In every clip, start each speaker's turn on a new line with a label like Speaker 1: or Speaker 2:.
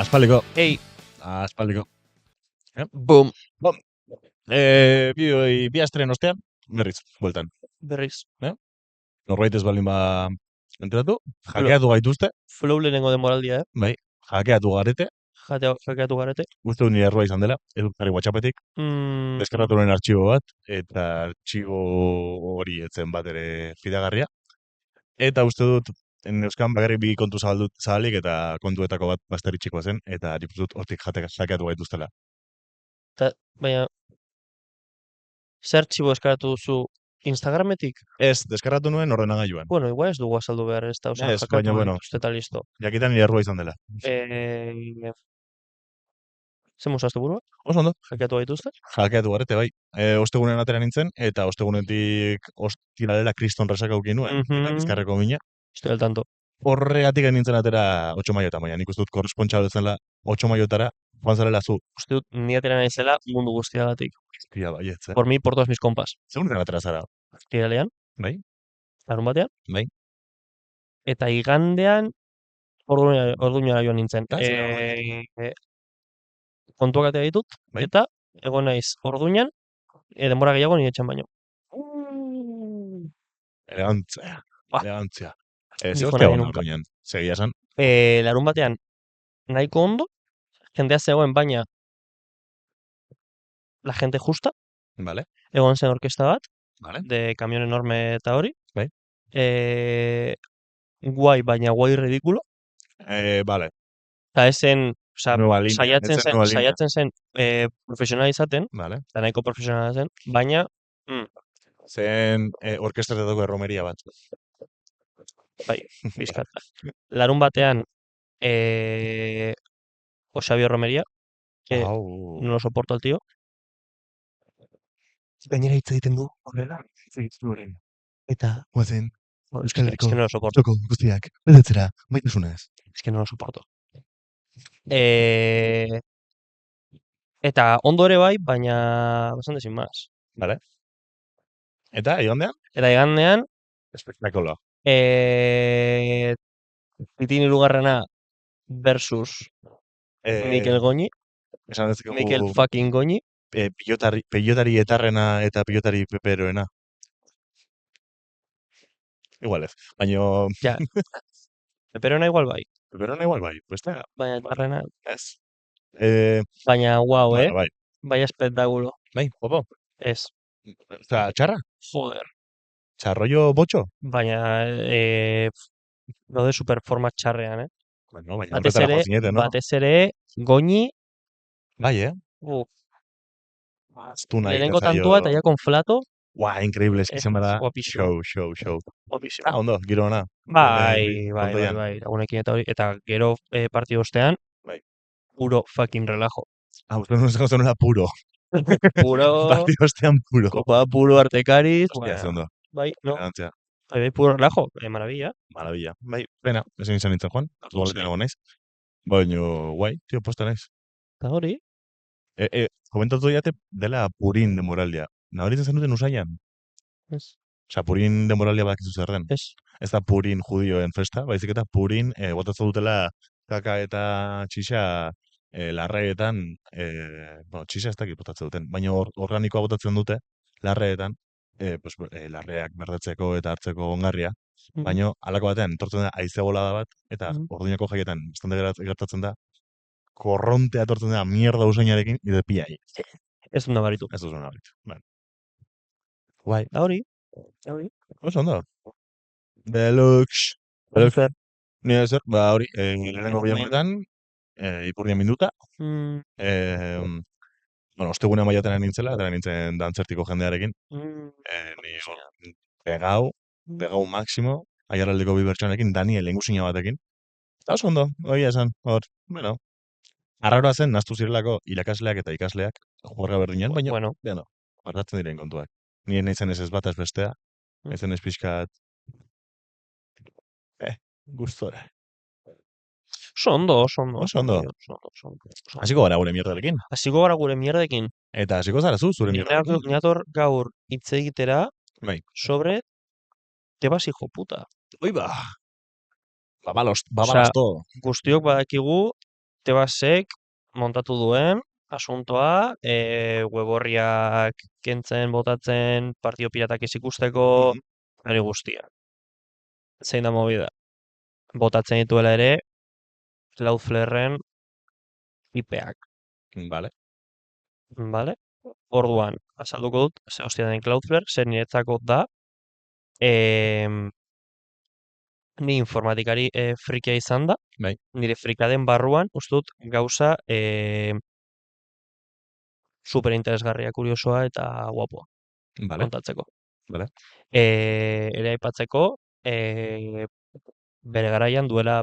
Speaker 1: Aspaldiko.
Speaker 2: Ei,
Speaker 1: Aspaldiko.
Speaker 2: boom,
Speaker 1: Bom. Bi astren ostean, berriz, bueltan.
Speaker 2: berriz.
Speaker 1: Norbait ez baldin enteratu, hackeatu gaituzte,
Speaker 2: Flow lehenengo denboraldia,
Speaker 1: bai, hackeatu garete,
Speaker 2: Hackeatu garete.
Speaker 1: uste nire errua izan dela, ez dut jarri WhatsAppetik, deskarratu nuen artxibo bat, eta artxibo hori etzen bat ere fidagarria. Eta uste dut, Euskan bakarrik bi kontu zabalik eta kontuetako bat basteritxikoa zen, eta nik uste dut hortik hackeatu gaituztela.
Speaker 2: Baina, zer txibo eskaratu duzu Instagrametik?
Speaker 1: Ez, deskarratu nuen ordenagailuan.
Speaker 2: Bueno, igual ez dugu azaldu behar ez da, oza,
Speaker 1: Ez, baina, bueno.
Speaker 2: Eta listo.
Speaker 1: Jakitan nire errua izan dela.
Speaker 2: Zer musaztu burua?
Speaker 1: Oso ondo.
Speaker 2: Hackeatu gaituzte?
Speaker 1: Hackeatu garete, bai. Ostegunen atera nintzen, eta ostegunetik ostiralera kriston resaka ukin nuen. Eta bizkarreko mina.
Speaker 2: Estoy al tanto.
Speaker 1: Horregatik nintzen atera 8 maiota, baina nik uste dut korrespontxal zenla 8 maiotara, joan zarela zu.
Speaker 2: Uste dut, ni atera naizela mundu guztiagatik.
Speaker 1: Hostia, bai, ez,
Speaker 2: Por mi, por todos mis compas.
Speaker 1: Segun atera zara?
Speaker 2: Ostiralean,
Speaker 1: Bai,
Speaker 2: larun batean,
Speaker 1: bai.
Speaker 2: eta igandean, orduñara joan nintzen. Kontuak atea ditut,
Speaker 1: Bai.
Speaker 2: eta egon naiz orduñan, denbora gehiago nire etxan baino.
Speaker 1: Elegantzia,
Speaker 2: Ba.
Speaker 1: elegantzia.
Speaker 2: Dijo
Speaker 1: Ze
Speaker 2: nahi
Speaker 1: ostea
Speaker 2: nunca.
Speaker 1: orduñan, segia esan.
Speaker 2: Larun batean, nahiko ondo, jendea zegoen baina, la gente justa,
Speaker 1: Vale,
Speaker 2: egon zen orkesta bat,
Speaker 1: vale.
Speaker 2: de kamion enorme eta hori.
Speaker 1: Bai.
Speaker 2: Guai, baina guai ridikulo.
Speaker 1: Vale.
Speaker 2: Eta esen,
Speaker 1: Nueva línea,
Speaker 2: saiatzen zen profesional izaten,
Speaker 1: Vale.
Speaker 2: eta nahiko profesionala zen, baina,
Speaker 1: Zen orkestratatuko erromeria bat.
Speaker 2: bai, bizkat. Larun batean, Xabi Romeria, que no lo soporto al tío. Gainera hitz egiten du, horrela, hitz egiten du horren. Eta,
Speaker 1: Guazen,
Speaker 2: es que no lo soporto.
Speaker 1: toko guztiak, betetzera, maitasunez.
Speaker 2: Es que no lo soporto. Eta ondo ere bai, baina bastante sin más.
Speaker 1: Vale. Eta, igandean?
Speaker 2: Eta igandean,
Speaker 1: Espektakulo.
Speaker 2: Pitin irugarrena versus Mikel Goñi.
Speaker 1: Esan dezakegu...
Speaker 2: Mikel fucking Goñi.
Speaker 1: Pilotari etarrena eta pilotari peperoena. Igual ez. Baina...
Speaker 2: Ja. Peperona igual bai.
Speaker 1: Peperona igual bai. Beste...
Speaker 2: Baina etarrena...
Speaker 1: Ez.
Speaker 2: Baina guau,
Speaker 1: bueno, bai.
Speaker 2: Baina espectáculo.
Speaker 1: Bai, opo.
Speaker 2: Ez.
Speaker 1: Osa, txarra?
Speaker 2: Joder.
Speaker 1: Txarrollo botxo?
Speaker 2: Baina, de superforma txarrean,
Speaker 1: Bueno, baina horretara jozinete, no?
Speaker 2: Batez ere, Goñi...
Speaker 1: Bai,
Speaker 2: Lehenengo tantua eta ja con flato.
Speaker 1: Guau, increíble, eskizan bada.
Speaker 2: Guapísimo.
Speaker 1: Show.
Speaker 2: Guapísimo.
Speaker 1: Ondo, giro ona.
Speaker 2: Bai, lagunekin eta hori. Eta gero partidu ostean,
Speaker 1: bai.
Speaker 2: Puro fucking relajo.
Speaker 1: Uste nos zenula puro.
Speaker 2: Puro...
Speaker 1: Partidu ostean puro.
Speaker 2: Kopa puro artekariz.
Speaker 1: Hostia, ze ondo.
Speaker 2: Bai, no.
Speaker 1: Elegantzia.
Speaker 2: Bai, puro relajo. Maravilla.
Speaker 1: Maravilla. Bai, pena, ezin izan nintzen joan. Goletan egon naiz. Baina, guai, tio, posta naiz.
Speaker 2: Eta hori?
Speaker 1: Komentatu diate dela Purin demoraldia. Nabaritzen zenuten usaian?
Speaker 2: Ez.
Speaker 1: Osa, Purin demoraldia bakizu zer den.
Speaker 2: Ez.
Speaker 1: Ez da Purin judioen festa, baizik eta Purin botatzen dutela kaka eta txixa larreetan, txixa ez dakit botatzen duten, baina organikoa botatzen dute larreetan, larreak berdetzeko eta hartzeko ongarria, baina halako batean, entortzen da haize bolada bat, eta orduinako jaietan, bastante gertatzen da, korrontea etortzen da mierda usainarekin, ide piai.
Speaker 2: Ez dut nabaritu.
Speaker 1: Ez dut nabaritu. Guai.
Speaker 2: Da hori.
Speaker 1: Oso ondo. Deluxe. Ni ezer, hori, lehenengo bilamunetan, ipurdian minduta. Ostegunean maiaten nintzela, eta nintzen dantzertiko jendearekin. Ni pegau máximo, aiaraldeko bi bertsoanekin, Daniel engusina batekin. Eta oso ondo, hori esan, hor, bueno. Arraroa zen, naztu zirelako irakasleak eta ikasleak, jorra berdinean, baina, guardatzen diren kontuak. Nien nahi zen ez bat ez bestea, nahi zen ez pixkat, gustora.
Speaker 2: Oso ondo.
Speaker 1: Hasiko gara gure mierdekin. Eta hasiko zara zu, zure mierdekin.
Speaker 2: Niator gaur hitz egitera,
Speaker 1: bai.
Speaker 2: Sobre, te vas hijo puta.
Speaker 1: Oi ba. Babalosto.
Speaker 2: Guztiok badakigu, Tebasek montatu duen asuntoa, web orriak kentzen, botatzen, partio piratak ez ikusteko,
Speaker 1: Mhm.
Speaker 2: hori guztia. Zein da movida? Botatzen dituela ere, Cloudflare-en IPak,
Speaker 1: Vale.
Speaker 2: vale? Orduan, azalduko dut, ze hostia den Cloudflare, zer niretzako da, em, ni informatikari frikia izan da,
Speaker 1: Bai.
Speaker 2: nire frikaden barruan, uste dut, gauza super interesgarria, kuriosoa eta guapoa
Speaker 1: Vale.
Speaker 2: kontatzeko.
Speaker 1: Vale.
Speaker 2: Ere aipatzeko, e, bere garaian duela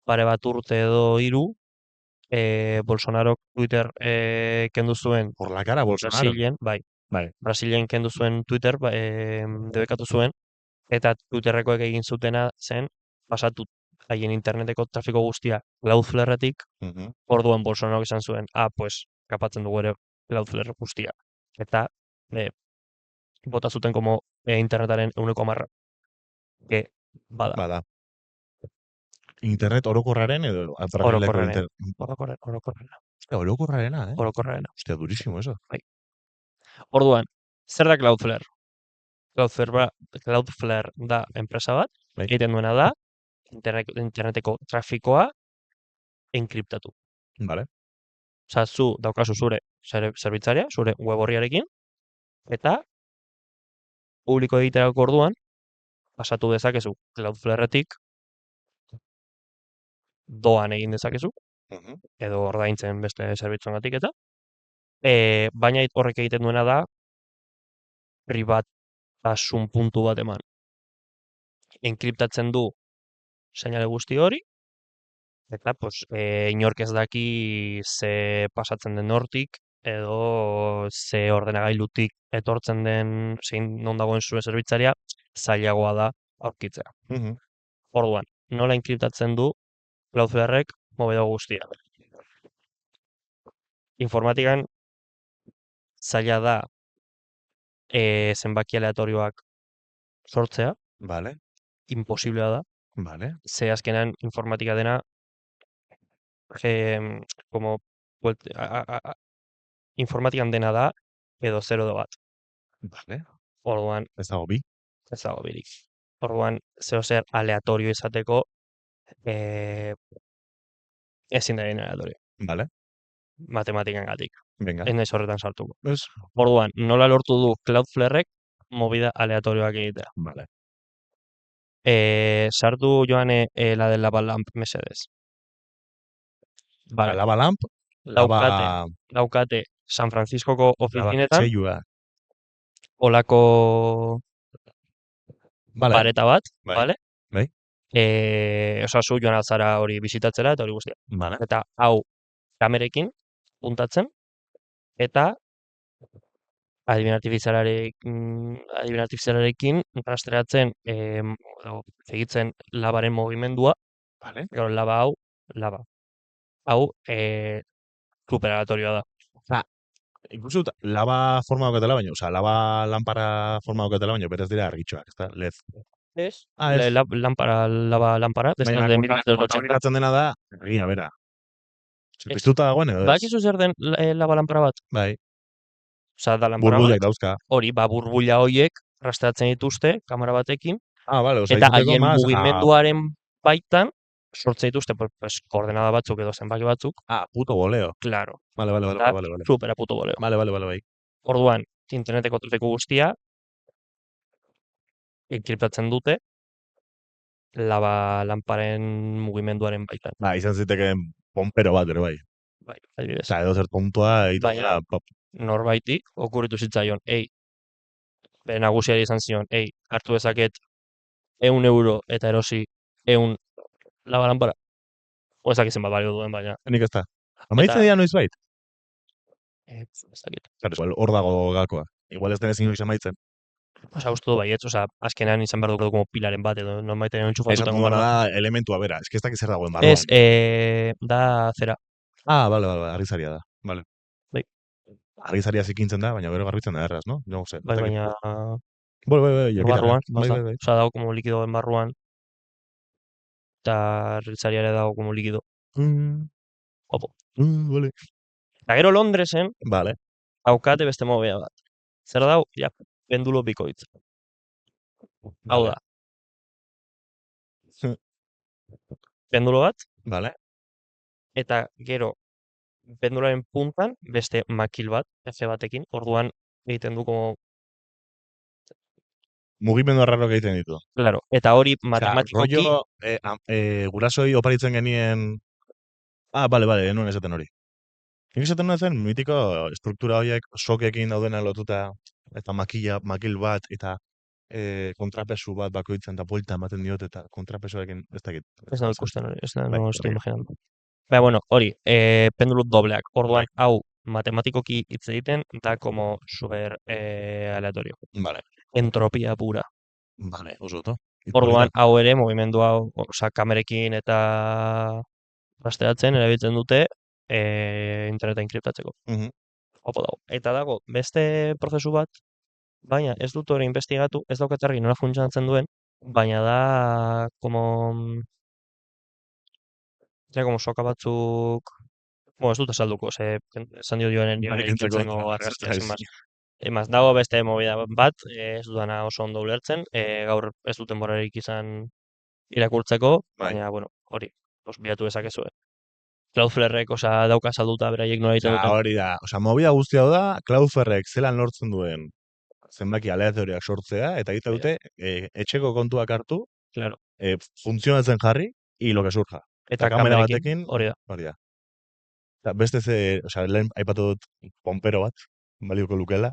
Speaker 2: pare bat urte edo hiru, Bolsonarok Twitter kendu zuen
Speaker 1: Por la cara, Bolsonaro.
Speaker 2: Brasilen, bai,
Speaker 1: Vale.
Speaker 2: Brasilen kendu zuen Twitter, debekatu zuen, eta Twitterrekoek egin zutena zen, pasatu haien interneteko trafiko guztia Cloudflare-etik,
Speaker 1: Mhm.
Speaker 2: orduan Bolsonarok esan zuen, pues, kapatzen dugu ere Cloudflare guztia. Eta, bota zuten como internetaren 1,10, que bada,
Speaker 1: Bada. Internet orokorraren edo paraleleko
Speaker 2: orokorraren,
Speaker 1: internet.
Speaker 2: orokorrena,
Speaker 1: Hostia, orokorrarena,
Speaker 2: orokorrena.
Speaker 1: Hostia, durísimo eso.
Speaker 2: Bai. Orduan, zer da Cloudflare? Cloudflare da enpresa bat,
Speaker 1: Bai.
Speaker 2: egiten duena da, interneteko trafikoa enkriptatu.
Speaker 1: Vale.
Speaker 2: Osa, zu daukazu zure zerbitzaria, zure web orriarekin, eta publiko egiterako orduan, pasatu dezakezu Cloudflare-etik, doan egin dezakezu,
Speaker 1: Mhm.
Speaker 2: edo ordaintzen beste zerbitzuengatik eta, baina horrek egiten duena da, pribatasun puntu bat eman. Enkriptatzen du seinale guzti hori, eta pues, inork ez daki ze pasatzen den hortik, edo ze ordenagailutik etortzen den, zein non dagoen zure zerbitzaria, zailagoa da aurkitzea.
Speaker 1: Mhm.
Speaker 2: Orduan, nola enkriptatzen du Cloudflare-ek mobeda guztia? Informatikan zaila da zenbaki aleatorioak sortzea,
Speaker 1: Vale.
Speaker 2: imposiblea da,
Speaker 1: Vale.
Speaker 2: ze azkenan informatika dena como informatikan dena da edo 0 edo bat.
Speaker 1: Vale.
Speaker 2: Orduan,
Speaker 1: Ez dago bi.
Speaker 2: ez dago birik. Orduan, zer aleatorio izateko ezin da egin aleatorio.
Speaker 1: Vale.
Speaker 2: Matematikangatik.
Speaker 1: Venga.
Speaker 2: Ez naiz horretan sartuko.
Speaker 1: Ez.
Speaker 2: Orduan, nola lortu du Cloudflare-ek movida aleatorioak egitea?
Speaker 1: Vale.
Speaker 2: Sartu Joane la del Lava Lamp mesedez. Vale.
Speaker 1: Lava lamp, lava
Speaker 2: Daukate San Franciscoko ofizinetan
Speaker 1: ketxeilua.
Speaker 2: olako
Speaker 1: Vale.
Speaker 2: pareta bat,
Speaker 1: Bai.
Speaker 2: vale?
Speaker 1: Bai.
Speaker 2: Osa zu joan altzara hori bizitatzera eta hori guztia.
Speaker 1: Vale.
Speaker 2: Eta hau kamerekin puntatzen eta adibin artifizialarekin rastreatzen segitzen labaren mugimendua.
Speaker 1: Vale.
Speaker 2: Gero laba. Hau super aleatorioa da.
Speaker 1: Incluso lava forma daukatela baino, lava lampara forma daukatela baino, berez dira argitxoak, ezta? LED.
Speaker 2: Ez?
Speaker 1: Ez.
Speaker 2: Laba lampara, de estas de 1980.
Speaker 1: Komunikatzen dena da, egia, bera. Piztuta dagoen edo ez?
Speaker 2: Badakizu zer den laba lampara bat?
Speaker 1: Bai.
Speaker 2: Osa, da lampara
Speaker 1: Burbuilak
Speaker 2: bat.
Speaker 1: dauzka.
Speaker 2: Hori, burbuila hoiek rastreatzen dituzte kamera batekin.
Speaker 1: Vale,
Speaker 2: Eta haien mugimenduaren baitan sortzen dituzte pues, koordenada batzuk edo zenbaki batzuk.
Speaker 1: Puto boleo.
Speaker 2: Claro.
Speaker 1: Vale.
Speaker 2: Supera puto boleo.
Speaker 1: Vale, bai.
Speaker 2: Orduan, interneteko trafiko guztia enkriptatzen dute laba lamparen mugimenduaren baitan.
Speaker 1: Izan zitekeen pompero bat ere bai.
Speaker 2: Bai, adibidez.
Speaker 1: Edo zer tontua egiten
Speaker 2: Baina, norbaiti okurritu zitzaion, bere nagusiari izan zion, hartu dezaket 100 euro eta erosi 100 laba lampara. Ezak izan bat balio duen, baina.
Speaker 1: Nik ez da. Amaitzen dira noiz bait?
Speaker 2: Ezakit.
Speaker 1: Hor dago gakoa. Igual ez denez inoiz amaitzen.
Speaker 2: Osa, uste du baietz, azkenean izan behar dugu como pilaren bat, edo non baiten entxufatuta.
Speaker 1: Esan da elementua bera, ez dakit zer dagoen barruan.
Speaker 2: Ez, da zera.
Speaker 1: Bale, argizaria da. Vale.
Speaker 2: Bai.
Speaker 1: Argizaria zikintzen da, baina bero garbitzen da erraz, no? Jo, sé,
Speaker 2: bai, baina...
Speaker 1: Bai,
Speaker 2: barruan,
Speaker 1: bai.
Speaker 2: Osa, dago como likido en barruan. Eta argizaria ere dago como likido. Opo.
Speaker 1: Vale.
Speaker 2: Eta gero Londresen,
Speaker 1: Vale.
Speaker 2: haukate beste mobea bat. Zer dau? Ja, pendulo bikoitza. Hau
Speaker 1: Vale.
Speaker 2: da, pendulo bat,
Speaker 1: Vale.
Speaker 2: eta gero pendularen puntan beste makil bat, efe batekin, orduan egiten du como,
Speaker 1: Mugimendu arraro egiten ditu.
Speaker 2: claro, eta hori
Speaker 1: Osea,
Speaker 2: matematikoki,
Speaker 1: rollo, gurasoi oparitzen genien... Ah, bale, nuen esaten hori. Nik esaten nuen zen, mitiko struktura horiek sokekin daudena lotuta, eta makil bat, eta kontrapesu bat bakoitzen, eta buelta ematen diot, eta kontrapesuarekin, ez dakit.
Speaker 2: ez da ikusten hori, ez da,
Speaker 1: Bai,
Speaker 2: no estoy
Speaker 1: hori.
Speaker 2: imaginando. Bueno, hori, pendulu dobleak, orduan,
Speaker 1: Bai.
Speaker 2: hau matematikoki hitz egiten, da como super aleatorio.
Speaker 1: Vale,
Speaker 2: Entropia pura.
Speaker 1: vale, oso oto.
Speaker 2: Orduan, hau ere, mugimendu hau, osea, kamerekin eta rastreatzen erabiltzen dute interneta enkriptatzeko. Opo dago. Eta dago, beste prozesu bat, baina ez dut hori investigatu, ez daukat argi nola funtzionatzen duen, baina da, como soka batzuk, ez dut azalduko, esan dio joanen ikertzengo argazkia, sin más. Emaz, dago beste movida bat, ez dudana oso ondo ulertzen, gaur ez duten borarik izan irakurtzeko, baina, bueno, hori, bilatu dezakezue. Cloudflarek, osea, dauka salduta beraiek nola egiten duten.
Speaker 1: Hori da, movida guztia hau da, Cloudflarek zelan lortzen duen zenbaki aleatorioak sortzea, eta egite dute, etxeko kontuak hartu,
Speaker 2: Claro.
Speaker 1: funtzionatzen jarri, y lo que surja.
Speaker 2: Eta
Speaker 1: kamera
Speaker 2: kamerekin,
Speaker 1: batekin,
Speaker 2: hori da.
Speaker 1: hori da. Eta beste lehen aipatu dut pompero bat, balioko lukela,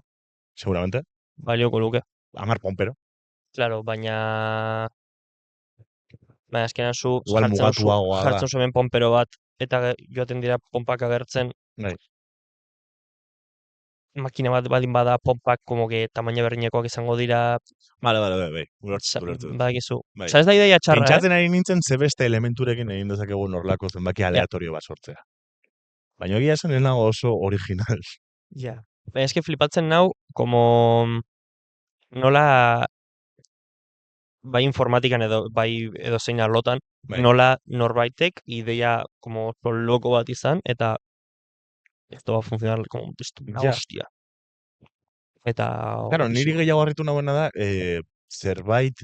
Speaker 1: seguramente.
Speaker 2: Balioko luke.
Speaker 1: 10 pompero.
Speaker 2: Claro, baina azkenan zu
Speaker 1: Igual mugatuagoa da.
Speaker 2: jartzen zuen pompero bat, eta joaten dira pompak agertzen,
Speaker 1: Bai.
Speaker 2: makina bat baldin bada pompak como que tamaina berdinekoak izango dira.
Speaker 1: Bai. Ulertu.
Speaker 2: Badakizu.
Speaker 1: Bai.
Speaker 2: Osea, ez da ideia txarra,
Speaker 1: Pentsatzen ari nintzen ze beste elementurekin egin dezakegu norlako zenbaki aleatorio bat sortzea. Baina egia esan ez nago oso original.
Speaker 2: Ja. Baina eske flipatzen nau, como nola bai informatikan edo zein arlotan,
Speaker 1: Bai.
Speaker 2: nola norbaitek ideia como oso loko bat izan, eta esto va a funcionar como una
Speaker 1: Ja.
Speaker 2: hostia. Eta
Speaker 1: Claro, niri gehiago harritu nagoena da, zerbait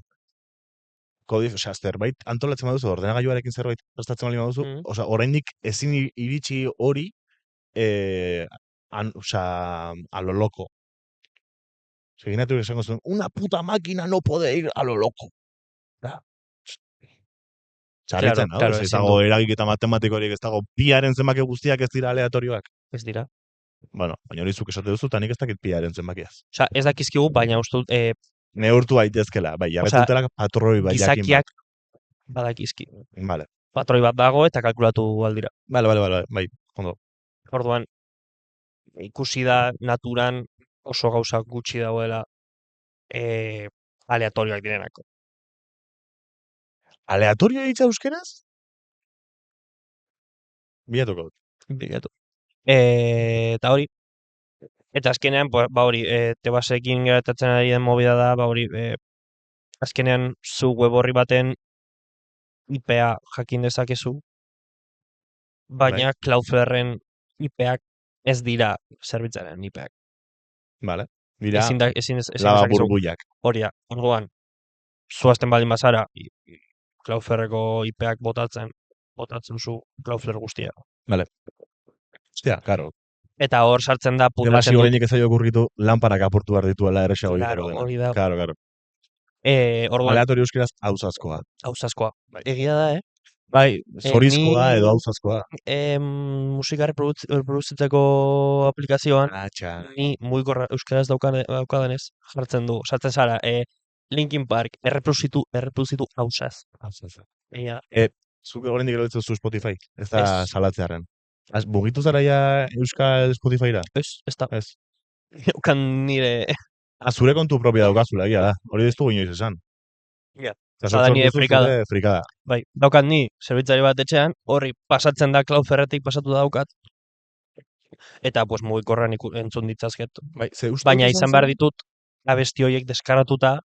Speaker 1: zerbait antolatzen baduzu, ordenagailuarekin zerbait prestatzen bali baduzu, oraindik ezin iritsi hori, a lo loco. Seginatu esango zuen, una puta máquina no puede ir a lo loco. Da. Txarritzen,
Speaker 2: claro,
Speaker 1: ez dago eragiketa matematikorik, ez dago piaren zenbaki guztiak ez dira aleatorioak.
Speaker 2: Ez dira.
Speaker 1: Bueno, baina hori zuk esate duzu, eta nik ez dakit piaren zenbakiaz.
Speaker 2: Osea, ez dakizkigu, baina uste dut...
Speaker 1: Neurtu daitezkela, bai, jarretzutela patroi bai jakin bat.
Speaker 2: Gizakiak badakizki.
Speaker 1: Vale.
Speaker 2: Patroi bat dago eta kalkulatu aldira.
Speaker 1: Vale, bai, ondo.
Speaker 2: Orduan, ikusi da naturan oso gauza gutxi dagoela aleatorioak direnako.
Speaker 1: Aleatorio hitza euskeraz? Bilatuko dut.
Speaker 2: Bilatu. Eta hori, eta azkenean, hori, tebasekin geratatzen ari den movida da, hori, azkenean zu web horri baten IPA jakin dezakezu, baina Cloudflaren IPak ez dira zerbitzaren IPak.
Speaker 1: Vale. Dira,
Speaker 2: ezin
Speaker 1: laba burbuiak.
Speaker 2: Hori da, orduan, zuazten baldin bazara, Cloudflareko IPak botatzen zu Cloudflare guztia.
Speaker 1: Vale. Hostia, karo.
Speaker 2: Eta hor sartzen da
Speaker 1: puntatzen dut. Demasi horreinik ez zaio okurritu, lanparak apurtu behar dituela eresago egiteko dena.
Speaker 2: Hori da.
Speaker 1: Karo.
Speaker 2: Orduan,
Speaker 1: aleatorio euskeraz hausazkoa.
Speaker 2: Hausazkoa.
Speaker 1: Bai.
Speaker 2: Egia da,
Speaker 1: Bai, zorizkoa edo hausazkoa.
Speaker 2: Musika reproduzitzeko aplikazioan, ni mugikorra euskaraz daukadanez, sartzen zara, Linkin Park, erreproduzitu hausaz. Egia.
Speaker 1: Zuk horrendik erotzen zu Spotify, ez da salatzearen. Mugitu zara ja Euskal Spotifyra?
Speaker 2: Ez da.
Speaker 1: Ez.
Speaker 2: Eukan nire...
Speaker 1: Zure kontu propia daukazula, egia da. Hori ez du inoiz esan.
Speaker 2: Ja.
Speaker 1: Eta nire frikada.
Speaker 2: Bai, daukat ni, zerbitzari bat etxean, horri pasatzen da Cloudflaretik pasatu daukat. Eta, mugikorran entzun ditzazket.
Speaker 1: Bai,
Speaker 2: baina izan behar ditut, abesti horiek deskaratuta,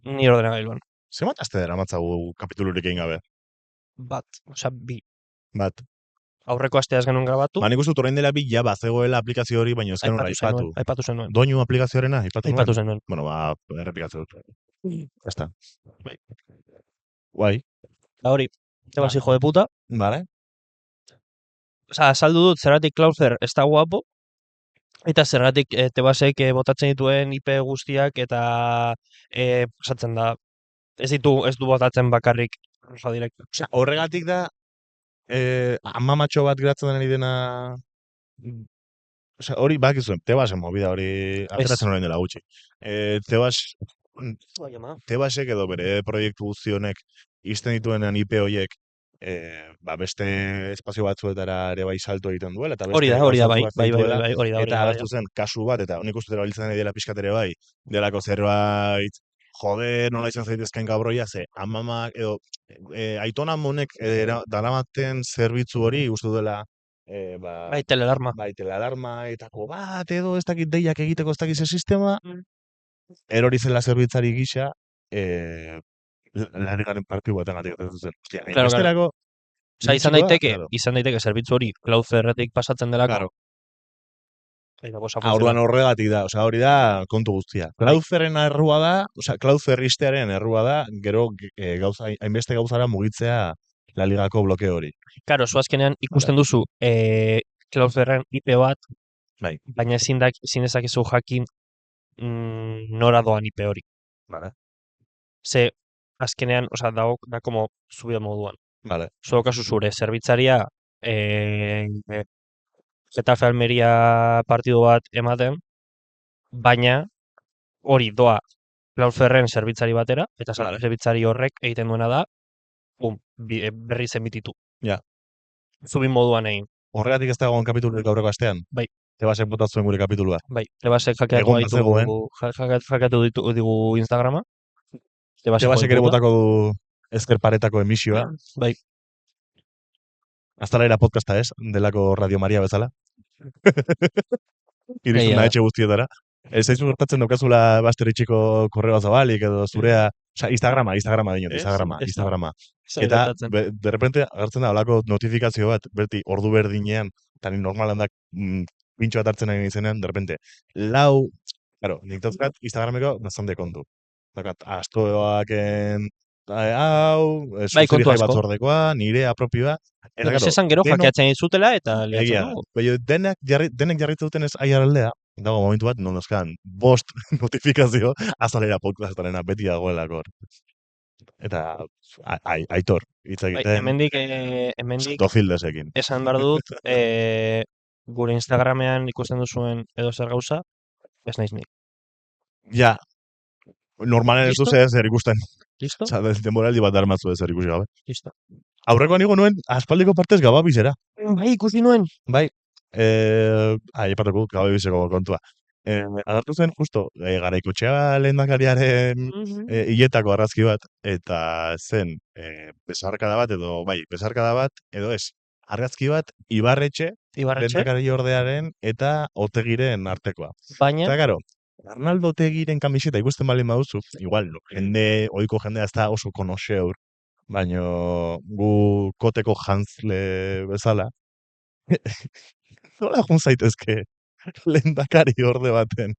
Speaker 2: nire ordenagailuan.
Speaker 1: Zemat aste dara matzagu kapitulurik egin gabe?
Speaker 2: Bat, osea, bi.
Speaker 1: Bat.
Speaker 2: Aurreko astea ez genuen grabatu,
Speaker 1: Ba, nik uste dut orain dela bi ja bazegoela aplikazio hori, baina ez genuen
Speaker 2: aipatu zenuen.
Speaker 1: Doinu aplikazioarena, aipatu nuen?
Speaker 2: Aipatu zenuen.
Speaker 1: Bueno, ba, errepikatzen dut. Ya está.
Speaker 2: Bai.
Speaker 1: Guai.
Speaker 2: Da hori, Tebas hijo de puta.
Speaker 1: Vale.
Speaker 2: Osa, azaldu dut zergatik Cloudflare ez da guapo, eta zergatik Tebasek botatzen dituen IP guztiak, eta pasatzen da, ez du botatzen bakarrik Rosa Direct.
Speaker 1: Osea, horregatik da, amamatxo bat geratzen den ari dena... Osea, hori bakizuen, Tebasen movida hori ateratzen orain dela gutxi. Tebasek edo bere proiektu guzti honek izten dituenean IP horiek ba beste espazio batzuetara ere bai salto egiten duela eta beste
Speaker 2: Hori da, bai, hori da.
Speaker 1: Eta agertu zen kasu bat eta nik uste dut erabiltzen ari dela pixkat ere bai, delako zerbait joder, nola izan zaitezken gabroia, ze amamak edo aitona monek daramaten zerbitzu hori uste dela
Speaker 2: Bai, telealarma.
Speaker 1: Etako bat edo ez dakit deiak egiteko ez dakit ze sistema, erori zela zerbitzari gisa, larigaren partiu baten gatik zen. Hostia,
Speaker 2: Claro. Osa, izan daiteke zerbitzu hori Cloudflaretik pasatzen delako.
Speaker 1: Orduan horregatik da, osea, hori da kontu guztia. Cloudflaren errua da, osea, Cloudflare istearen errua da, gero hainbeste gauzara mugitzea la ligako blokeo hori.
Speaker 2: Claro, azkenean ikusten duzu Cloudflaren IP bat,
Speaker 1: bai.
Speaker 2: Baina ezin dezakezu jakin nora doan IP hori.
Speaker 1: Vale.
Speaker 2: Ze azkenean, osea, da como subida moduan.
Speaker 1: Vale.
Speaker 2: Kasu zure zerbitzaria Getafe Almeria partidu bat ematen, baina hori doa Cloudflaren zerbitzari batera, eta zerbitzari horrek egiten duena da, berri zenbititu.
Speaker 1: Ja.
Speaker 2: Zubin moduan egin.
Speaker 1: Horregatik ez dagoen kapitulurik aurreko astean?
Speaker 2: Bai.
Speaker 1: Tebasek botatzen gure kapitulua?
Speaker 2: Bai, Tebasek hackeatu digu Instagrama. Tebasek
Speaker 1: ere botako du ezker paretako emisioa.
Speaker 2: Bai.
Speaker 1: Aztalera podcasta ez, delako Radio Maria bezala. Iristen da etxe guztietara. Ez zaizu gertatzen daukazula basteritxiko korreo zabalik edo zurea... Osa, Instagrama dinot, Instagrama. Eta, de repente, agertzen da, olako notifikazio bat, berti, ordu berdinean, eta ni normalan da, pintxo bat hartzen nahi izenean, de repente, claro, nik dauzkat Instagrameko nazande kontu. Dakat, astoaken, sozializai batzordekoa, nire apropioa.
Speaker 2: Ez esan gero hackeatzen zutela eta liatzen dugu.
Speaker 1: Baina denek jarritzen duten ez aiaraldea, dago momentu bat, non dozkan, 5 notifikazio azalera podcastarena beti dagoelako. Eta aitor, hitz egiten.
Speaker 2: Hemendik
Speaker 1: dofildesekin.
Speaker 2: Esan behar dut, gure Instagramean ikusten duzuen edo zer gauza, ez naiz nik.
Speaker 1: Ja, normalen ez duze zer ikusten.
Speaker 2: Listo?
Speaker 1: Osa, denboraldi bat darmatzu ez zer ikusi gabe.
Speaker 2: Listo.
Speaker 1: Aurreko nigo nuen, aspaldiko partez gababizera.
Speaker 2: Bai, ikusi nuen.
Speaker 1: Bai. Aipatuko gababizeko kontua. Adartu zen, justo, garaikotxea lehendakariaren hiletako argazki bat, eta zen, besarkada bat, edo ez, argazki bat, Ibarretxe, lehendakari ordearen, eta Otegiren artekoa.
Speaker 2: Baina,
Speaker 1: eta, garo, Arnaldo Otegiren kamiseta ikusten balin baduzu, igual, ohiko jendea ez da oso konoxeur, baino gu koteko Hansle bezala, nola jun zaitezke lehendakari orde baten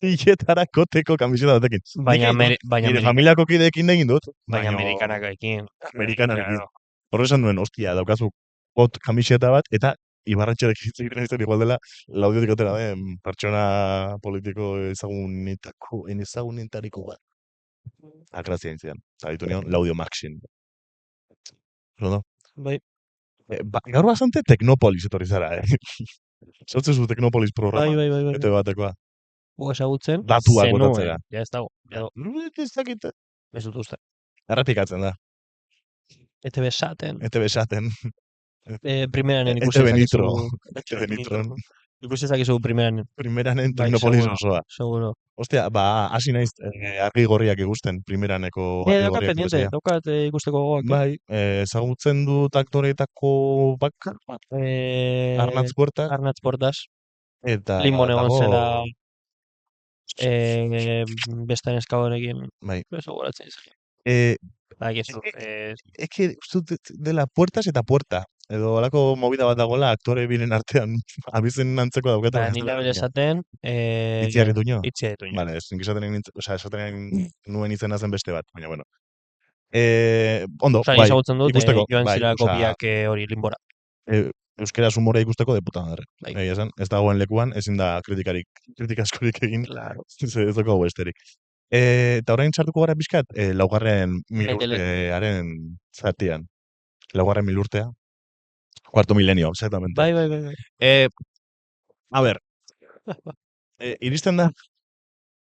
Speaker 1: hiletara koteko kamiseta batekin.
Speaker 2: Baina
Speaker 1: nire familiako kideekin egin dut.
Speaker 2: Baina amerikanakaekin.
Speaker 1: Horre esan duen, ostia, daukazu kot kamiseta bat, eta Ibarretxerek hitz egiten izan igual dela, laudiotik atera den pertsona politiko ezagunetariko bat. Akrazia intzian. Zaditu nion, Laudio Maxin. Zondo?
Speaker 2: Bai.
Speaker 1: Gaur bastante Teknopolis etorri zara, Zautzen zu Teknopolis programa.
Speaker 2: Bai.
Speaker 1: Ete batekoa.
Speaker 2: Ezagutzen.
Speaker 1: Datuak botatzea.
Speaker 2: Ja, ez dago.
Speaker 1: Ez dakit.
Speaker 2: Ez dut uste.
Speaker 1: Errepikatzen da.
Speaker 2: ETV esaten. Primeranen ikusi
Speaker 1: ezakizu.
Speaker 2: ETV Nitro. Ikusi ezakizu primeranen.
Speaker 1: Primeranen Teknopolis osoa.
Speaker 2: Seguro.
Speaker 1: Ostia, hasi naiz argi gorriak ikusten primeraneko argi gorriak.
Speaker 2: Daukat ikusteko gogoak.
Speaker 1: Bai, ezagutzen dut aktoreetako bakar bat. Arnatz Puertas. Eta
Speaker 2: Limon egon zela beste neskadorekin.
Speaker 1: Bai.
Speaker 2: Beso goratzen izan. Eke,
Speaker 1: dela Puertas eta Puerta. edo alako movida bat dagoela aktore biren artean abizen antzeko daukatu.
Speaker 2: Ba, nila bere esaten,
Speaker 1: Itziar ituño?
Speaker 2: Itziar Ituño.
Speaker 1: Vale, nik esaten nuen izena zen beste bat, baina bueno. Ondo,
Speaker 2: Osa,
Speaker 1: bai,
Speaker 2: ezagutzen dut,
Speaker 1: ikusteko,
Speaker 2: joan
Speaker 1: bai,
Speaker 2: zirako
Speaker 1: osea,
Speaker 2: biak hori linbora.
Speaker 1: euskera humorea ikusteko de puta madre.
Speaker 2: Bai.
Speaker 1: Egia esan, ez dagoen lekuan, ezin da kritika askorik egin,
Speaker 2: Claro.
Speaker 1: ez dago besterik. Eta orain txartuko gara pixkat, laugarren
Speaker 2: Metele.
Speaker 1: milurtearen zatian. Laugarren milurtea. Cuarto milenio, exactamente.
Speaker 2: Bai.
Speaker 1: A ver, iristen da,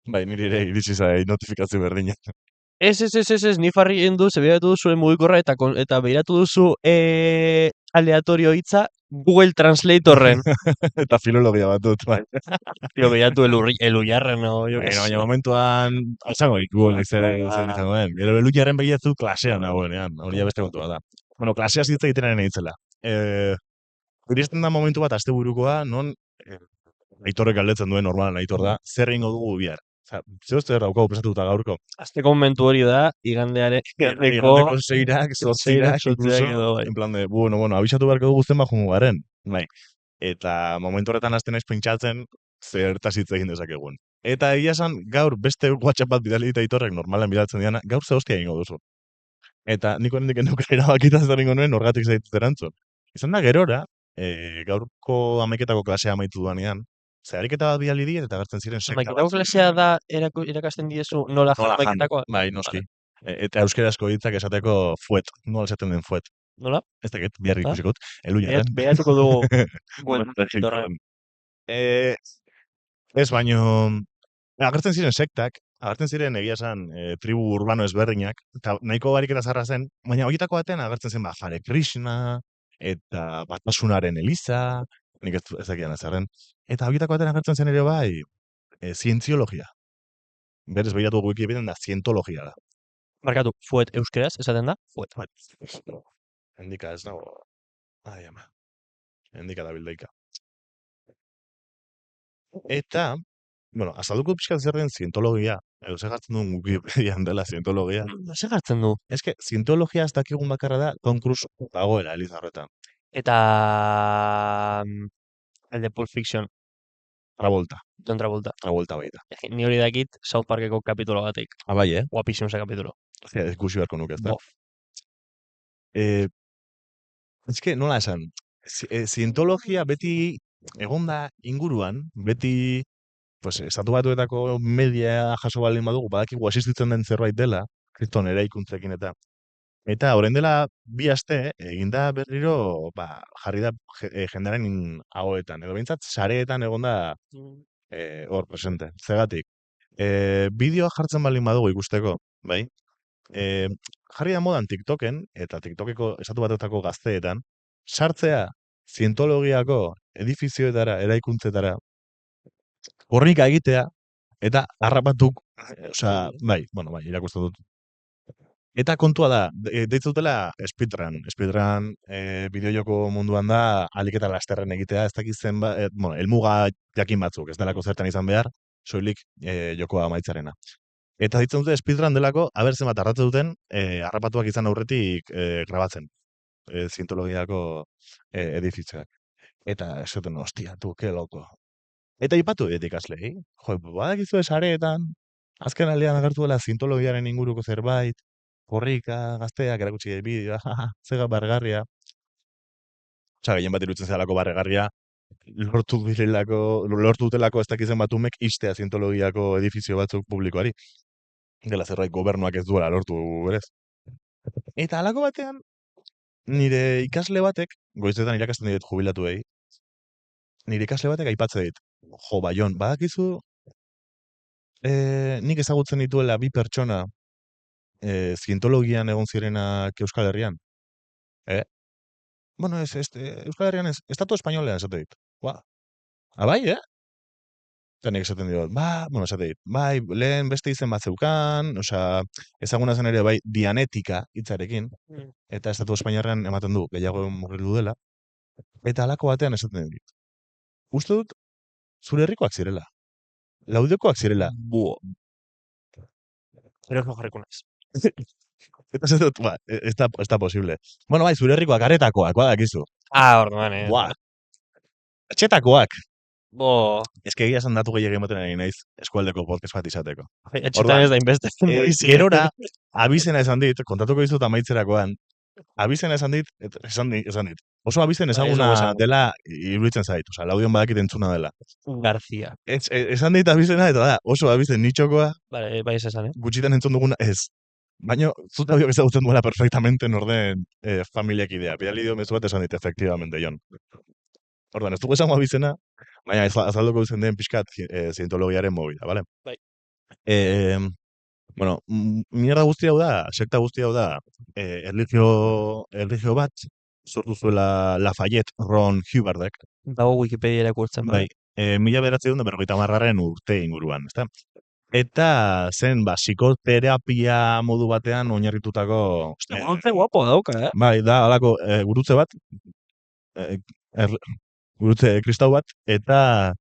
Speaker 1: bai, niri ere iritsi zai notifikazio berdina.
Speaker 2: Ez, ni farri egin du, begiratu duzu mugikorra eta begiratu duzu aleatorio hitza Google Translatorren.
Speaker 1: Eta filologia bat dut, bai.
Speaker 2: Tio, begiratu eluyarren, o jo
Speaker 1: Bueno, baina momentuan, esango ditu, izango den. Gero elujarren begiratu klasean dagoenean, hori beste kontu bat da. Bueno, klasea zitza egiten eitzela. Iristen da momentu bat asteburukoa, non Aitorrek galdetzen duen normalan Aitor da, zer egingo dugu bihar. Osea, zer daukagu prestatuta gaurko.
Speaker 2: Azteko momentu hori da, igandeko
Speaker 1: Igandeko seirak, zortzirak,
Speaker 2: zortzirak edo, bai.
Speaker 1: en plan de, bueno, abisatu beharko dugu zenba jungo garen. Bai. Eta momentu horretan hasten naiz pentsatzen, zertaz hitz egin dezakegun. Eta egia esan, gaur beste WhatsApp bat bidali dit Aitorrek normalen bidaltzen diana, gaur ze hostia egingo duzu. Eta nik oraindik ez nuke erabakita zer egingo nuen horregatik zaitut erantzun. Izan da gerora, gaurko 11etako klasea amaitu duanean, ze ariketa bat bidali dit eta agertzen ziren sekta
Speaker 2: Amaiketako klasea da irakasten diezu nola jan amaiketakoa?
Speaker 1: Bai, noski. Eta euskerazko hitzak esateko fuet, nola esaten den fuet.
Speaker 2: Nola?
Speaker 1: Ez dakit, bihar ikusiko dut, elujarren.
Speaker 2: Behatuko dugu.
Speaker 1: Bueno, ez baino, agertzen ziren sektak, agertzen ziren egia esan tribu urbano ezberdinak, eta nahiko bariketa zarra zen, baina horietako batean agertzen zen Hare Krishna, eta Batasunaren Eliza, nik ez dakian azarren, eta horietako batean agertzen zen ere bai, zientziologia. Berez behiratu Wikipedian da, zientologia da.
Speaker 2: Markatu, fuet euskeraz, esaten da? Fuet.
Speaker 1: Endika ez nago. Ai, ama. Endika da bildeika. Eta, bueno, azalduko pixkat zer den zientologia, edo segartzen duen Wikipedian dela zientologia.
Speaker 2: Segartzen du.
Speaker 1: Ez que, zientologia ez dakigun bakarra da, Tom Cruise dagoela, Elizarretan.
Speaker 2: Eta... el de Pulp Fiction.
Speaker 1: Travolta.
Speaker 2: Don Travolta.
Speaker 1: Travolta baita.
Speaker 2: Ni hori dakit South Parkeko kapitulo batek.
Speaker 1: Bai,
Speaker 2: Guapísimo ese capítulo.
Speaker 1: Ikusi beharko nuke, ez da?
Speaker 2: Bof.
Speaker 1: Ez que, nola esan, zientologia beti egonda inguruan, beti, pues, estatu batuetako media jaso baldin badugu, badakigu asistitzen den zerbait dela, kriston eraikuntzekin eta orain dela 2 aste, eginda berriro, jarri da jendearen ahoetan, edo behintzat sareetan egonda hor presente. Zegatik, bideoa jartzen baldin badugu ikusteko, bai? Jarri da modan TikToken, eta TikTokeko estatu batetako gazteetan, sartzea zientologiako edifizioetara, eraikuntzetara, korrika egitea, eta harrapatuk, bai, irakusten dut. Eta kontua da, deitzen dutela speedrun. Speedrun bideojoko munduan da, alik eta lasterren egitea, ez dakiz zen, helmuga jakin batzuk, ez delako zertan izan behar, soilik jokoa amaitzarena. Eta ditzen dute speedrun delako, abertzen bat arratzen duten, harrapatuak izan aurretik grabatzen. Zientologiako edifitzeak. Eta esaten, hostia, tu, ke loko. Eta ipatu dit ikaslei, badakizu sareetan, azken aldean agertu dela zientologiaren inguruko zerbait, korrika, gazteak, erakutsi bideoa, zega bargarria. Gehien bat irutzen zelako barregarria, lortu dutelako ez dakizen batumek istea zientologiako edifizio batzuk publikoari. Dela zerbait gobernuak ez duela lortu berez. Eta halako batean, nire ikasle batek, goizetan irakasten dit jubilatu egi, nire ikasle batek aipatze dit, Baion, badakizu, nik ezagutzen dituela 2 pertsona zientologian egon zirenak Euskal Herrian. Bueno, Euskal Herrian ez, Estatu Espainolean esate dit. Bai, Eta nik esaten dut, esate dit, bai, lehen beste izen bat zeukan, ezaguna zen ere bai Dianetika hitzarekin, eta Estatu Espainiarrean ematen du, gehiago murrildu dela, eta halako batean esaten dit. Uste dut, zure herrikoak zirela. Laudekoak zirela.
Speaker 2: Pero ez jarriko naiz.
Speaker 1: Eta ez dut, ez da posible. Bueno, bai, zure herrikoak aretakoak, badakizu.
Speaker 2: Orduan,
Speaker 1: Buah, etxetakoak.
Speaker 2: Bo,
Speaker 1: Ez que egia esan datu gehiagin ematen ari naiz eskualdeko podcast bat izateko.
Speaker 2: etxetan ez
Speaker 1: Orduan,
Speaker 2: da inbeste bizi.
Speaker 1: gerora, abizena esan dit, kontatuko dizut amaitzerakoan, abizena esan dit, esan dit. Oso abizen
Speaker 2: Bai, ez dugu
Speaker 1: ezaguna
Speaker 2: esango.
Speaker 1: dela iruditzen zait, osea, laudion badakit entzuna dela.
Speaker 2: García.
Speaker 1: Esan dit abizena, eta da, oso abizen nitxokoa,
Speaker 2: Bai, ez esan,
Speaker 1: gutxitan entzun duguna, ez. Baina, zuta biok ezagutzen duela perfectamente norden familiak idea. Bidali dio mezu bat esan dit, efectivamente, Jon. Orduan, ez dugu esango abizena, baina azalduko duzen den pixkat zientologiaren mobila, bale?
Speaker 2: Bai.
Speaker 1: Bueno, mierda guzti hau da, sekta guzti hau da, erlijio bat, sortu zuela Lafayette Ron Hubbardek,
Speaker 2: Dago Wikipedia irakurtzen,
Speaker 1: bai, 1950 urte inguruan, ezta? Eta zen, psikoterapia modu batean oinarritutako...
Speaker 2: Gurutze guapo dauka,
Speaker 1: Bai, da, halako gurutze bat, gurutze kristau bat, eta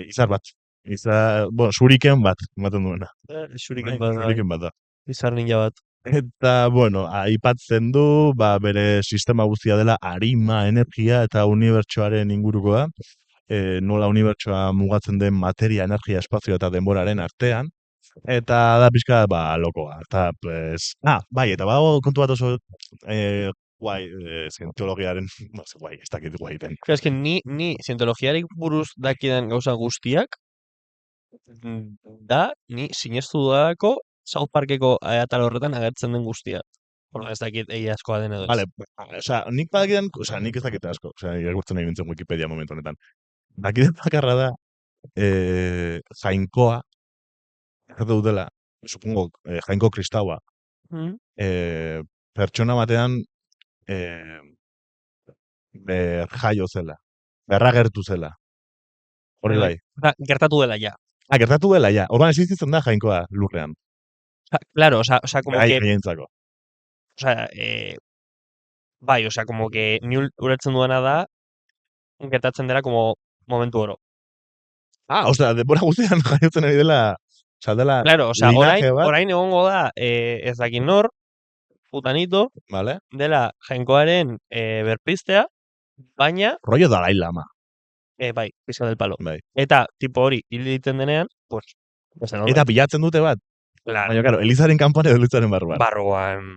Speaker 1: izar bat. Zuriken bat, ematen duena.
Speaker 2: Xuriken
Speaker 1: Zuriken bat da.
Speaker 2: Izar ninja bat.
Speaker 1: Eta, aipatzen du, bere sistema guztia dela arima, energia eta unibertsoaren ingurukoa. Nola unibertsoa mugatzen den materia, energia, espazio eta denboraren artean. Eta da pixka, lokoa. Eta, pues... bai, eta kontu bat oso guai, zientologiaren, guai, ez dakit guai den.
Speaker 2: Ez que ni zientologiarik buruz dakidan gauza guztiak, da, ni sinestu dudalako South Parkeko atal horretan agertzen den guztia. Ez dakit egiazkoa den edo ez.
Speaker 1: Vale, nik badakidan, nik ez dakit asko, irakurtzen nahi nintzen Wikipedia momentu honetan. Dakiten bakarra da, jainkoa, ez dutela, supongo, jainko kristaua, pertsona batean jaio zela, berragertu zela. Hori bai.
Speaker 2: Gertatu dela, ja.
Speaker 1: Gertatu dela, ja. Orban existitzen da jainkoa lurrean.
Speaker 2: Claro, osea, como que...
Speaker 1: Haientzako.
Speaker 2: Osea, bai, osea, como que ni ulertzen duena da, gertatzen dela como momentu oro.
Speaker 1: Osea, denbora guztian jaiotzen ari dela, dela
Speaker 2: claro, osea,
Speaker 1: linaje bat.
Speaker 2: Orain egongo da, ez dakin nor, futanito,
Speaker 1: vale.
Speaker 2: Dela jainkoaren berpiztea, baina...
Speaker 1: Rollo Dalai Lama.
Speaker 2: Bai, pizka del palo.
Speaker 1: Bai.
Speaker 2: Eta, tipo hori, hil egiten denean, pues...
Speaker 1: Eta pilatzen dute bat.
Speaker 2: Claro.
Speaker 1: Baina, claro, Elizaren kanpoan edo Elizaren barruan.
Speaker 2: Barruan.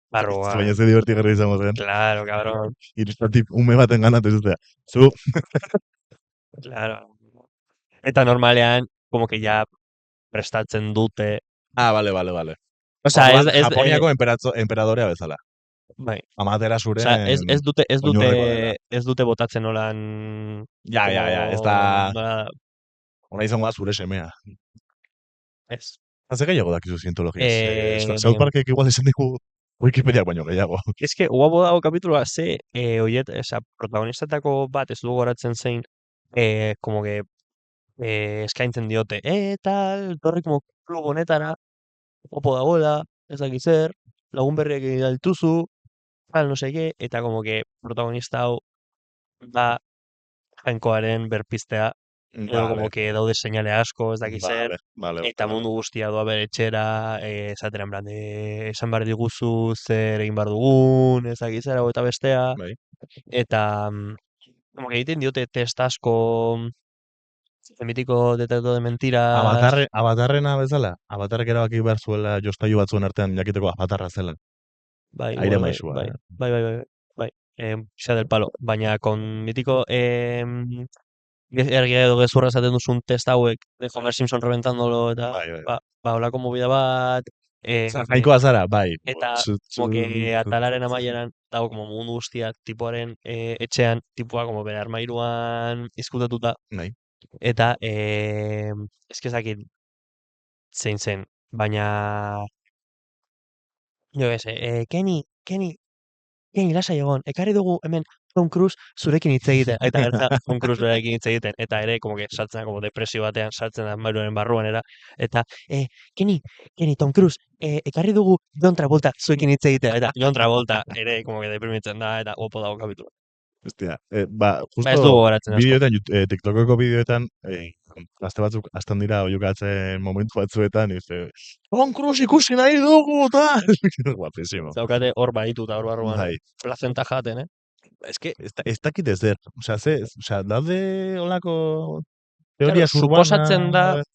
Speaker 1: Baina ze divertigarri izango zen.
Speaker 2: Claro, cabrón.
Speaker 1: Iristatik ume baten ganatu zutea. Zu.
Speaker 2: Claro. Eta normalean, como que ya prestatzen dute.
Speaker 1: Vale.
Speaker 2: Osea,
Speaker 1: Japoniako emperadorea bezala.
Speaker 2: Bai.
Speaker 1: Amatera zuren...
Speaker 2: Osea, ez dute botatzen olan...
Speaker 1: Ja, ez da... Hona izango da zure semea.
Speaker 2: Ez.
Speaker 1: Haze gehiago dakizu zientologiaz. South Parkek igual izan digu Wikipediak baino gehiago.
Speaker 2: Ez que, guapo dago kapitulua, oiet, protagonistetako bat ez dugu goratzen zein, como que, eskaintzen diote, tal, torri como klub honetara, guapo dagoela, ez dakit zer, lagun berriak egin dituzu, tal, no sé eta como que protagonista hau da jainkoaren berpiztea, edo como que daude seinale asko, ez dakit zer, eta mundu guztia doa bere etxera, esatera en plan, esan behar diguzu zer egin behar dugun, ez dakit zer, hau eta bestea, eta como que egiten diote test asko, el mítico detector de mentiras.
Speaker 1: Avatarrena bezala, Avatarrek erabaki behar zuela jostailu batzuen artean jakiteko Avatarra zela.
Speaker 2: Bai,
Speaker 1: aire maizua.
Speaker 2: Bai. Sea del palo. Baina, con mítico ergia edo gezurra esaten duzun test hauek, de Homer Simpson reventándolo, eta, holako movida bat,
Speaker 1: jainkoa zara, bai.
Speaker 2: Eta, como que atalaren amaieran, dago, como mundu guztia, tipuaren etxean, tipua, como bere armairuan izkutatuta.
Speaker 1: Nahi.
Speaker 2: Eta, ezkezakit zein zen, baina, jo Kenny, lasai egon, ekarri dugu hemen Tom Cruise zurekin hitz egiten, eta gertza Tom Cruise berekin hitz egiten, eta ere, como que saltzen da, como depresio batean, saltzen da mairuaren barruan, eta, Kenny, Tom Cruise, ekarri dugu John Travolta zuekin hitz egiten, eta John Travolta ere, como que deprimitzen da, eta opo dago kapitulu.
Speaker 1: Hostia,
Speaker 2: justo
Speaker 1: bideoetan, TikTokeko bideoetan, gazte batzuk azten dira oiukatzen momentu batzuetan, Tom Cruise ikusi nahi dugu, tal! Guapísimo.
Speaker 2: Zaukate hor baitu eta hor barruan,
Speaker 1: Bai.
Speaker 2: plazenta jaten,
Speaker 1: Ez que, ez dakit ez der. Osea, daude olako
Speaker 2: Claro,
Speaker 1: teorias
Speaker 2: suposatzen da,
Speaker 1: urbanas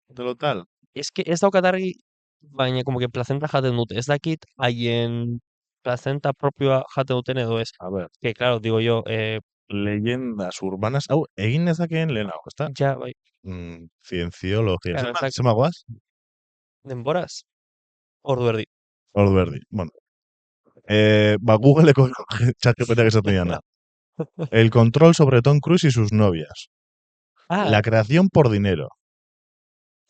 Speaker 1: de lo tal.
Speaker 2: ez daukat argi, baina como que plazenta jaten dute. Ez dakit haien plazenta propioa jaten duten edo ez.
Speaker 1: A ver,
Speaker 2: Que, claro, digo yo,
Speaker 1: leyendas urbanas. Hau, egin nezakeen lehenago, ezta?
Speaker 2: ja, bai,
Speaker 1: Zientziologia.
Speaker 2: claro, ez dakit,
Speaker 1: Zema goaz?
Speaker 2: denboraz, ordu erdi.
Speaker 1: Ordu erdi. Bueno, Googleko ChatGPTak esaten diana. El control sobre Tom Cruise y sus novias.
Speaker 2: Ah,
Speaker 1: La creación por dinero.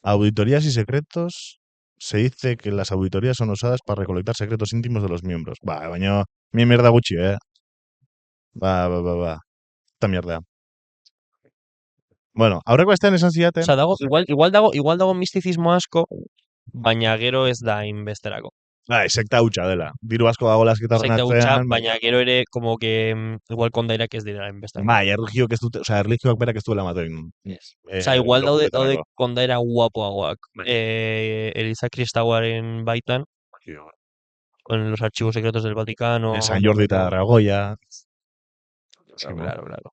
Speaker 1: Auditorías y secretos. Se dice que las auditorías son usadas para recolectar secretos íntimos de los miembros. Baina, mi mierda gutxi, Ba. Esta mierda. Bueno, aurreko astean esan zidaten.
Speaker 2: osea, igual dago mistizismo asko, baina gero ez da inbesterako.
Speaker 1: Sekta hutsa dela. Diru asko dago lasketa horren
Speaker 2: Sekta hutsa,
Speaker 1: atzean.
Speaker 2: baina gero ere, como que, igual kondairak ez dira inbesterako.
Speaker 1: Bai, erlijioak ez dute, osea, erlijioak berak ez duela ematen.
Speaker 2: Osea, igual daude
Speaker 1: dokumentarako.
Speaker 2: kondaira guapoagoak. Eliza Kristauaren baitan, con los archivos secretos del Vaticano.
Speaker 1: San Jordi eta Ragoia.
Speaker 2: Claro.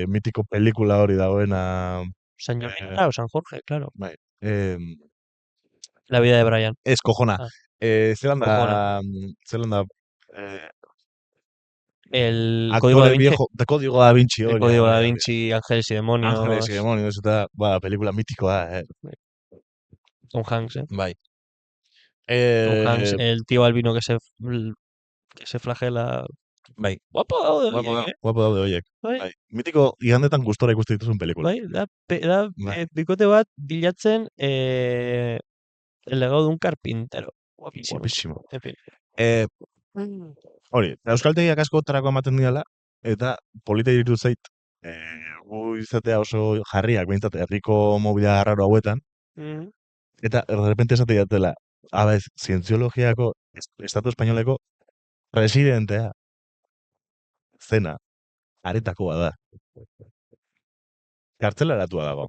Speaker 1: Mitiko pelikula hori dagoena.
Speaker 2: San Jordi, claro, San Jorge, claro.
Speaker 1: Bai.
Speaker 2: La vida de Brian.
Speaker 1: Ez, kojona.
Speaker 2: Ah.
Speaker 1: Zelan da,
Speaker 2: El Código da
Speaker 1: aktore
Speaker 2: Vinci.
Speaker 1: viejo, Código da Vinci
Speaker 2: El
Speaker 1: hori.
Speaker 2: Código da Vinci, Ángeles y Demonios.
Speaker 1: Ángeles y Demonios, eta, pelikula mitikoa,
Speaker 2: Tom Hanks,
Speaker 1: Bai.
Speaker 2: Tom Hanks, el tío albino que se flagela.
Speaker 1: Bai.
Speaker 2: Guapo daude,
Speaker 1: Guapo daude horiek.
Speaker 2: Bai.
Speaker 1: Mitiko igandetan gustora ikuste dituzun pelikula.
Speaker 2: Bai, da bikote bat bilatzen el legado de un carpintero.
Speaker 1: Guapísimo.
Speaker 2: En fin.
Speaker 1: Hori, euskaltegiak asko tarako ematen diala, eta polita iritu zait, gu izatea oso jarriak, behintzat, herriko mobila raro hauetan, eta de repente esate jatela, zientziologiako, Estatu Espainoleko presidentea, zena, aretakoa da. Kartzelaratua dago.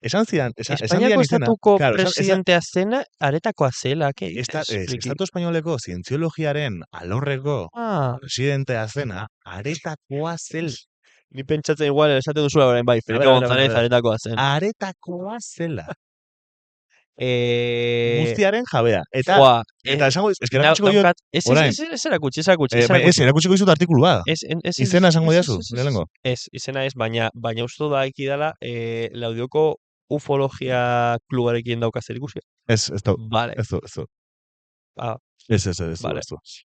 Speaker 1: Esan zidan
Speaker 2: Espainiako
Speaker 1: izena.
Speaker 2: estatuko presidentea zena aretakoa zela, que
Speaker 1: Estatu Espainoleko zientziologiaren alorreko presidentea zena aretakoa zel.
Speaker 2: Ni pentsatzen igual esaten duzula orain bai, Felipe González aretakoa zen.
Speaker 1: Aretakoa zela. Guztiaren jabea. Eta esango, erakutsiko diot, orain.
Speaker 2: Ez erakutsi.
Speaker 1: Ez, erakutsiko dizut artikulua. Izena esango diazu, lehenengo.
Speaker 2: Ez, izena ez, baina uste da ikidala Laudioko ufologia klubarekin dauka zer ikusia.
Speaker 1: Ez du.
Speaker 2: Vale.
Speaker 1: Ez du. Ez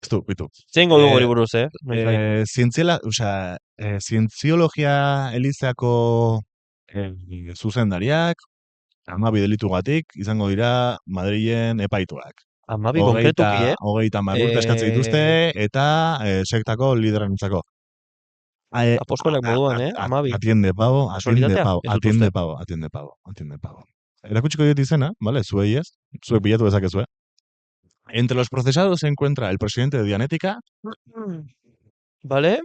Speaker 1: du, bitu.
Speaker 2: Zengo dugu hori buruz,
Speaker 1: zientziologia elizako zuzendariak, 12 delitugatik izango dira Madrilen epaituak.
Speaker 2: 12 konkretuki,
Speaker 1: 30 urte eskatzen dituzte, eta sektako liderantzako.
Speaker 2: Apostolak moduan, 12.
Speaker 1: Atiende pavo. Erakutsiko diot izena, ¿vale? Zuei ez, zuek bilatu dezakezue. Entre los procesados se encuentra el presidente de Dianética.
Speaker 2: ¿Vale?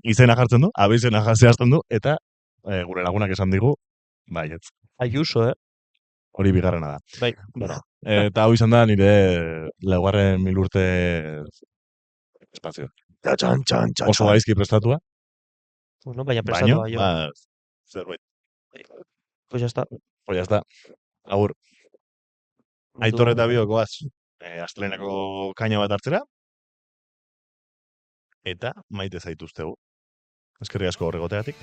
Speaker 1: Izena jartzen du, abizena zehazten du, eta gure lagunak esan digu, baietz.
Speaker 2: Ayuso,
Speaker 1: Hori bigarrena da.
Speaker 2: Bai.
Speaker 1: Bueno, eta hau izan da nire laugarren 1000 urte espazio. Oso gaizki prestatua.
Speaker 2: Bueno, baina prestatua jo.
Speaker 1: Zerbait.
Speaker 2: Pues ya está.
Speaker 1: Agur. Aitor eta biok goaz, astelehenako kaina bat hartzera. Eta maite zaituztegu. Eskerrik asko horregoteatik.